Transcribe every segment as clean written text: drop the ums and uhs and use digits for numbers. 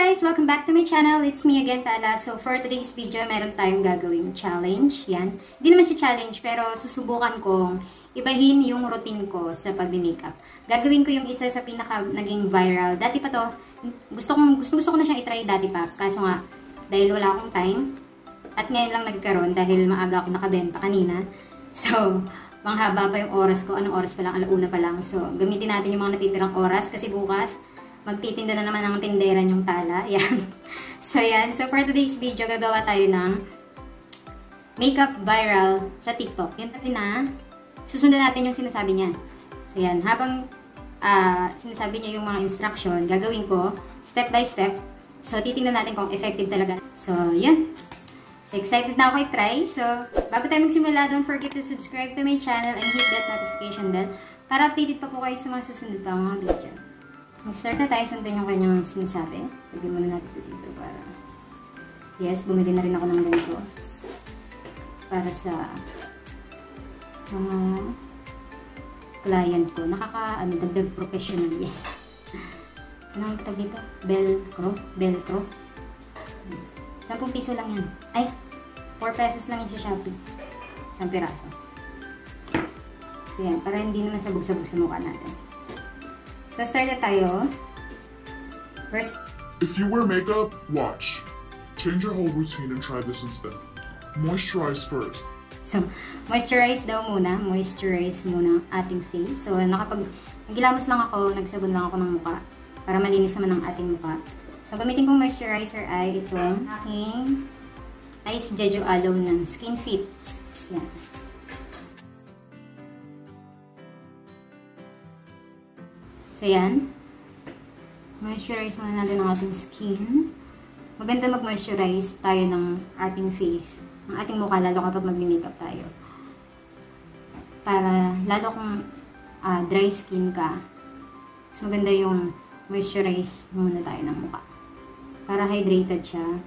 guys! Welcome back to my channel. It's me again, Tala. So, for today's video, meron tayong gagawing challenge. Yan. Hindi naman siya challenge, pero susubukan kong ibahin yung routine ko sa pag-makeup. Gagawin ko yung isa sa pinaka naging viral. Dati pa to, gusto ko na siyang itry dati pa. Kaso nga, dahil wala akong time, at ngayon lang nagkaroon dahil maaga ako nakabenta kanina. So, manghaba pa yung oras ko. Anong oras pa lang? Alauna pa lang. So, gamitin natin yung mga natitirang oras kasi bukas, magtitinda na naman ng tinderan yung Tala. Yan. So, yan. So, for today's video, gagawa tayo ng makeup viral sa TikTok. Yun natin na susundan natin yung sinasabi niya. So, yan. Habang sinasabi niya yung mga instruction, gagawin ko step by step. So, titingnan natin kung effective talaga. So, yun. So, excited na ako i-try. So, bago tayo magsimula, don't forget to subscribe to my channel and hit that notification bell para updated pa po kayo sa mga susunod pa mga video. Mag-start na tayo, sundin yung kanyang sinasabi. Lagyan muna natin dito para... Yes, bumili na rin ako ng ganito. Para sa mga client ko. Dagdag professional. Yes. Anong tag dito? Velcro. 10 piso lang yan. Ay, 4 pesos lang yun sa Shopee. Isang piraso. So yan, para hindi naman sabog-sabog sa mukha natin. So, start na tayo. First, if you wear makeup, watch. Change your whole routine and try this instead. Moisturize first. So, moisturize daw muna. Moisturize muna ang ating face. So, naggilamos lang ako, nagsabon lang ako ng mukha para malinis naman ang ating mukha. So, gamitin kong moisturizer ay itong aking Ice Jeju Aloe ng Skin Fit. Yan. So, yan. Moisturize muna natin ang ating skin. Maganda mag-moisturize tayo ng ating face. Ang ating mukha, lalo kapag mag-makeup tayo. Para, lalo kung dry skin ka, mas maganda yung moisturize muna tayo ng mukha. Para hydrated siya.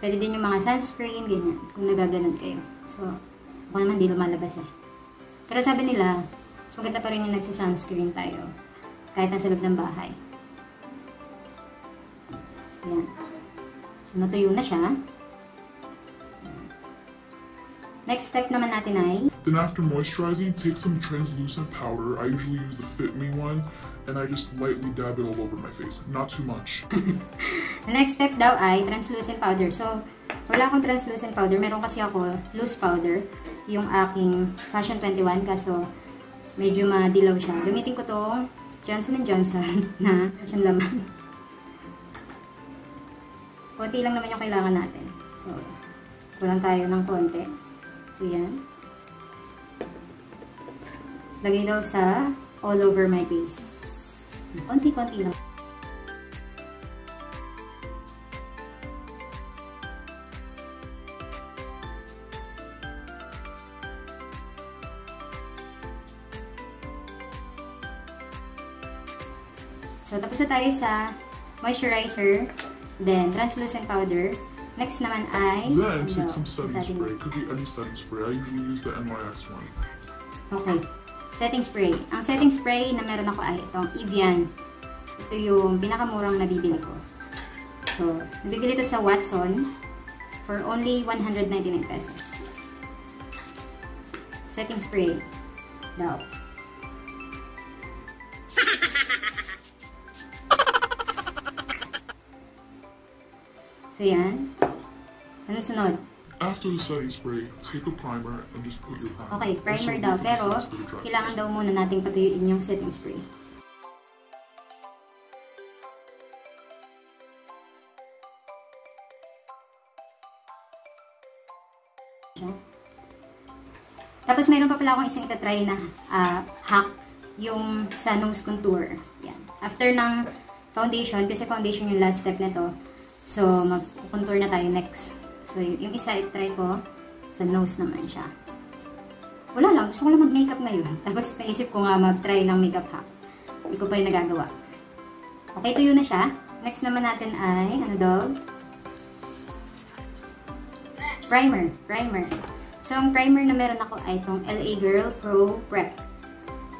Pwede din yung mga sunscreen, ganyan. Kung nagaganon kayo. So, ako naman di lumalabas eh. Pero sabi nila, mas maganda pa rin yung nagsa-sunscreen tayo. Kahit nasa loob ng bahay. So, yan. So, natuyo na siya. Next step naman natin ay... Then after moisturizing, take some translucent powder. I usually use the Fit Me one. And I just lightly dab it all over my face. Not too much. The next step daw ay translucent powder. So, wala akong translucent powder. Meron kasi ako loose powder. Yung aking Fashion 21. Kaso, medyo madilaw siya. Gamitin ko to Johnson & Johnson na Fashion laman. Konti lang naman yung kailangan natin. So, kulang tayo ng konti. So, yan. Lagay daw sa all over my face. Konti-konti lang. So, tapos na tayo sa moisturizer, then translucent powder. Next naman ay... Then, take some setting spray. Could be any setting spray. I usually use the NYX one. Okay. Setting spray. Ang setting spray na meron ako ay itong Evian. Ito yung pinakamurang nabibili ko. So, nabibili ito sa Watson for only 199 pesos. Setting spray daw. So, yan. Ano sunod? After the setting spray, take a primer and just put your primer. Okay, primer daw. Pero, kailangan daw muna nating patuyuin yung setting spray. Tapos, mayroon pa pala akong isang itatry na hack. Yung sa nose contour. Yan. After ng foundation, kasi foundation yung last step nito. So, mag-contour na tayo next. So, yung isa i-try ko, sa nose naman siya. Wala lang, gusto ko lang mag-makeup ngayon. Tapos, naisip ko nga mag-try ng makeup hack. Hindi ko pa yung nagagawa. Okay, tuyo na siya. Next naman natin ay, ano daw? Primer. So, ang primer na meron ako ay itong LA Girl Pro Prep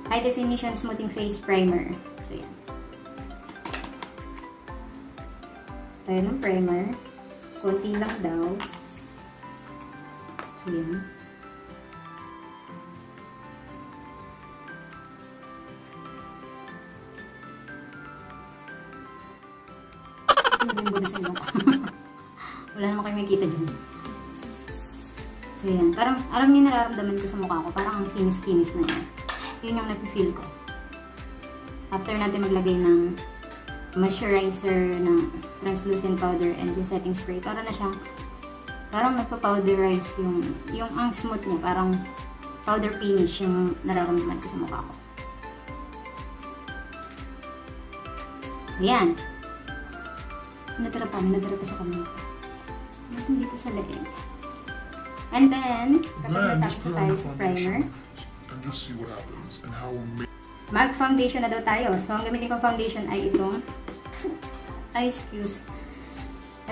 High Definition Smoothing Face Primer. So, yan. tayo ng primer. Konti lang daw. So, yan. Wala naman kayo makikita dyan. So, yan. Parang, alam niyo nararamdaman ko sa mukha ko. Parang ang kinis-kinis na yan. Yun yung napifeel ko. After natin maglagay ng moisturizer ng translucent powder and yung setting spray, para na siyang, parang nagpa-powderize yung ang smooth niya. Parang powder finish yung nararamdaman ko sa mukha ko. So, yan. Natira pa sa kamay. Natin dito sa leeg. And then, kapag natapos tayo sa primer, and just see what happens and how mag-foundation na daw tayo. So, ang gamitin kong foundation ay itong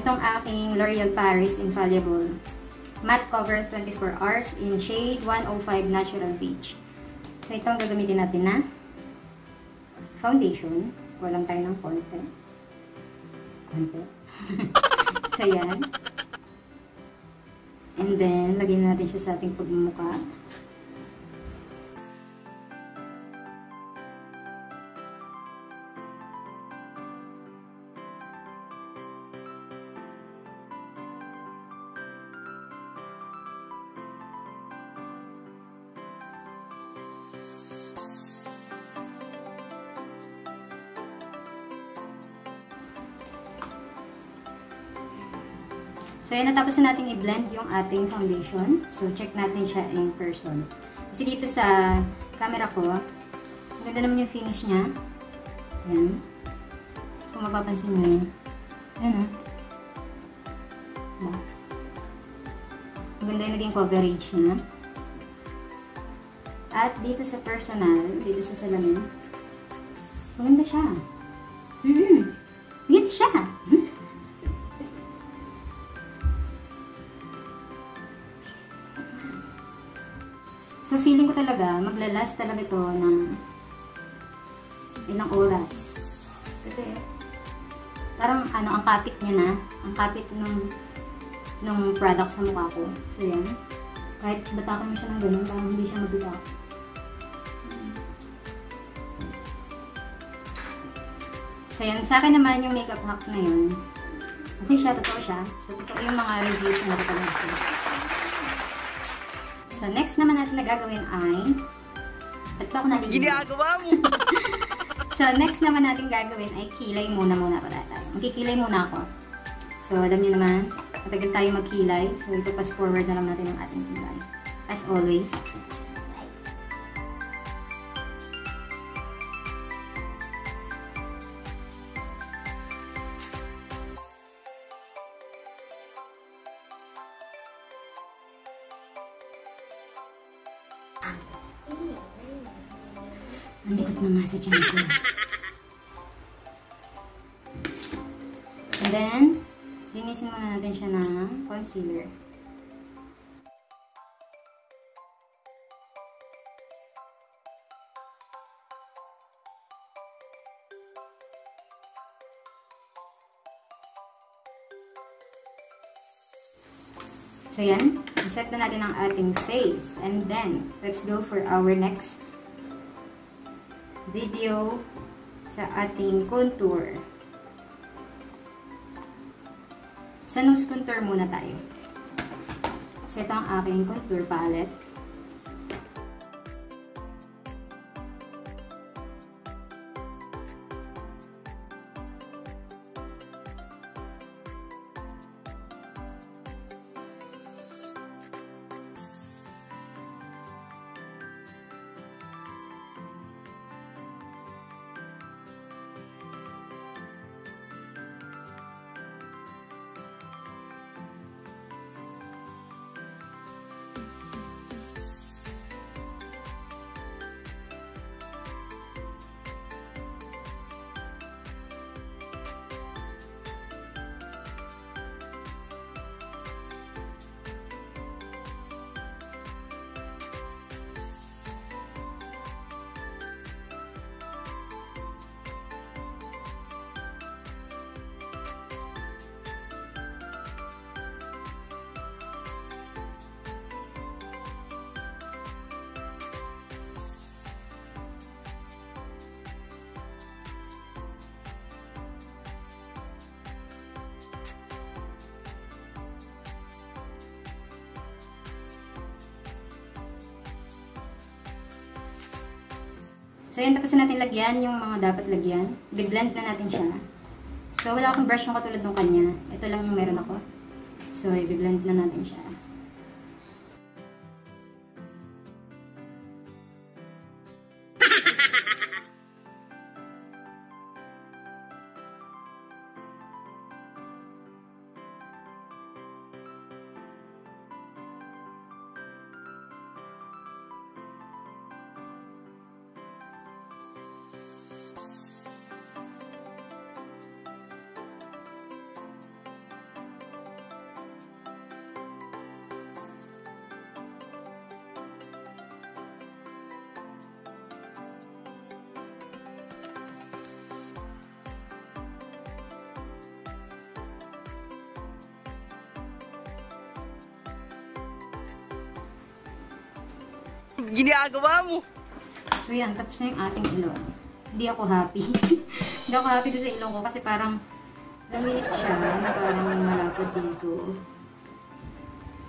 itong aking L'Oreal Paris Infallible Matte Cover 24 Hours in shade 105 Natural Beige. So, ito ang gagamitin natin na foundation. Walang tayo ng konti. So, yan. And then, lagyan natin siya sa ating pagmumukha. So, yan, natapos na natin i-blend yung ating foundation. So, check natin siya in person. Kasi dito sa camera ko, maganda naman yung finish niya. Yan. Kung mapapansin nyo yun. Yan, o. Maganda yung naging coverage niya. At dito sa personal, dito sa salamin, maganda siya. Maganda siya. So, feeling ko talaga, maglalast talaga ito ng ilang oras. Kasi, parang, ang kapit niya na. Ang kapit ng product sa mukha ko. So, yan. Kahit batakan mo siya ng ganun, parang hindi siya mabitak. So, yan. Sa akin naman, yung makeup hack na yun, okay siya, totoo siya. So, totoo yung mga reviews na nakapagod siya. So, next naman natin na gagawin ay... Ba't ba ako nalilito? Ginagawa mo! So, next naman natin gagawin ay kilay muna para tayo. Magkikilay muna ako. So, alam niyo naman, matagal tayo magkilay. So, ito pass forward na lang natin ang ating kilay. As always. Ang likot na nga sa tiyan ko. And then, linisin muna natin siya ng concealer. So, yan. Iset na natin ang ating face. And then, let's go for our next video sa ating contour. Sa nose contour muna tayo. So, ito ang aking contour palette. So, yan, tapos na natin lagyan yung mga dapat lagyan. I-blend na natin siya. So, wala akong brush yung katulad ng kanya. Ito lang yung meron ako. So, i-blend na natin siya. Ginagawa mo. So yan, tapos na yung ating ilong. Hindi ako happy. Hindi ako happy doon sa ilong ko kasi parang lamilit siya na parang malapot dito.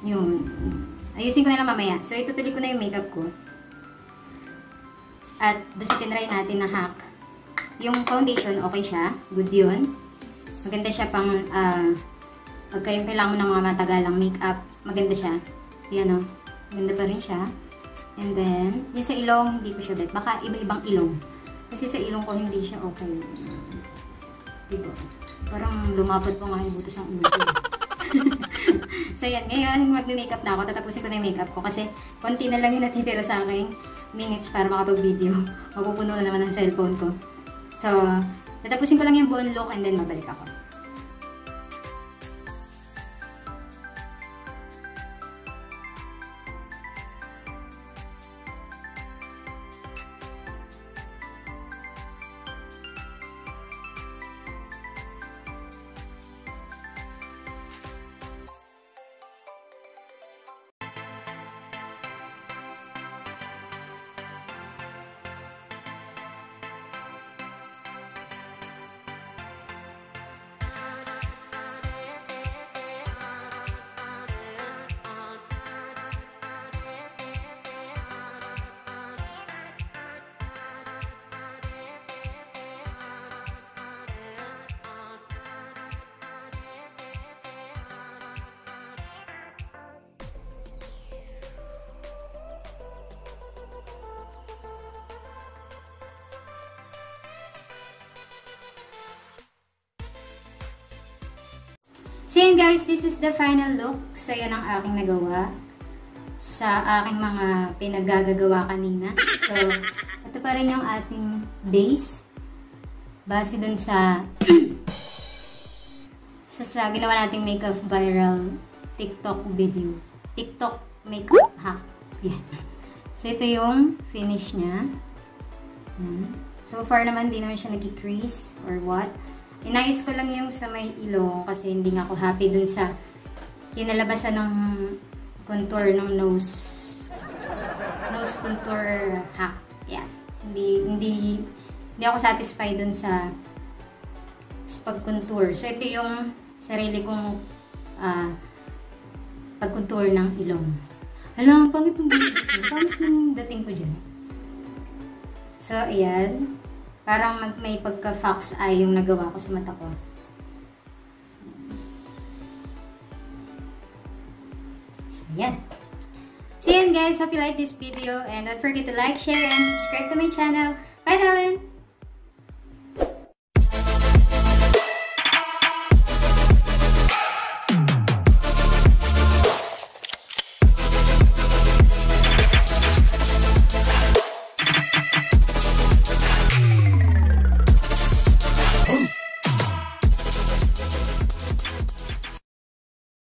Yun. Ayusin ko na lang mamaya. So itutuloy ko na yung makeup ko. At doon sa tinry natin na hack. Yung foundation, okay siya. Good yun. Maganda siya pang pagka yung kailangan mo ng mga matagalang makeup. Maganda siya. Yan o. Maganda pa rin siya. And then, yung sa ilong, hindi ko siya bet. Baka iba-ibang ilong. Kasi sa ilong ko, hindi siya okay. Diba? Parang lumapad ko nga yung butos ng ulo ko. So, yan. Ngayon, mag-makeup na ako. Tatapusin ko na yung makeup ko. Kasi, konti na lang yung natitira sa aking minutes para makapag-video. Mapupuno na naman ang cellphone ko. So, tatapusin ko lang yung buong look and then mabalik ako. So yun guys, this is the final look. So yan ang aking nagawa sa aking mga pinaggagawa kanina. So, ito pa rin yung ating base. Base dun sa sa ginawa nating makeup viral TikTok video. TikTok makeup hack. Yan. So ito yung finish niya. So far naman, di naman siya nag-crease or what. Inayos ko lang yung sa may ilong kasi hindi nga ako happy dun sa kinalabasan ng contour ng nose contour hack. Yeah. Hindi ako satisfied dun sa pag-contour. So ito yung sarili kong pag-contour ng ilong. Alam, pangit yung busis ko. Pangit yung dating ko dyan. So, ayan. Parang may pagka-fox eye yung nagawa ko sa mata ko. So, yan. So, yan guys. Hope you like this video. And don't forget to like, share, and subscribe to my channel. Bye, darling!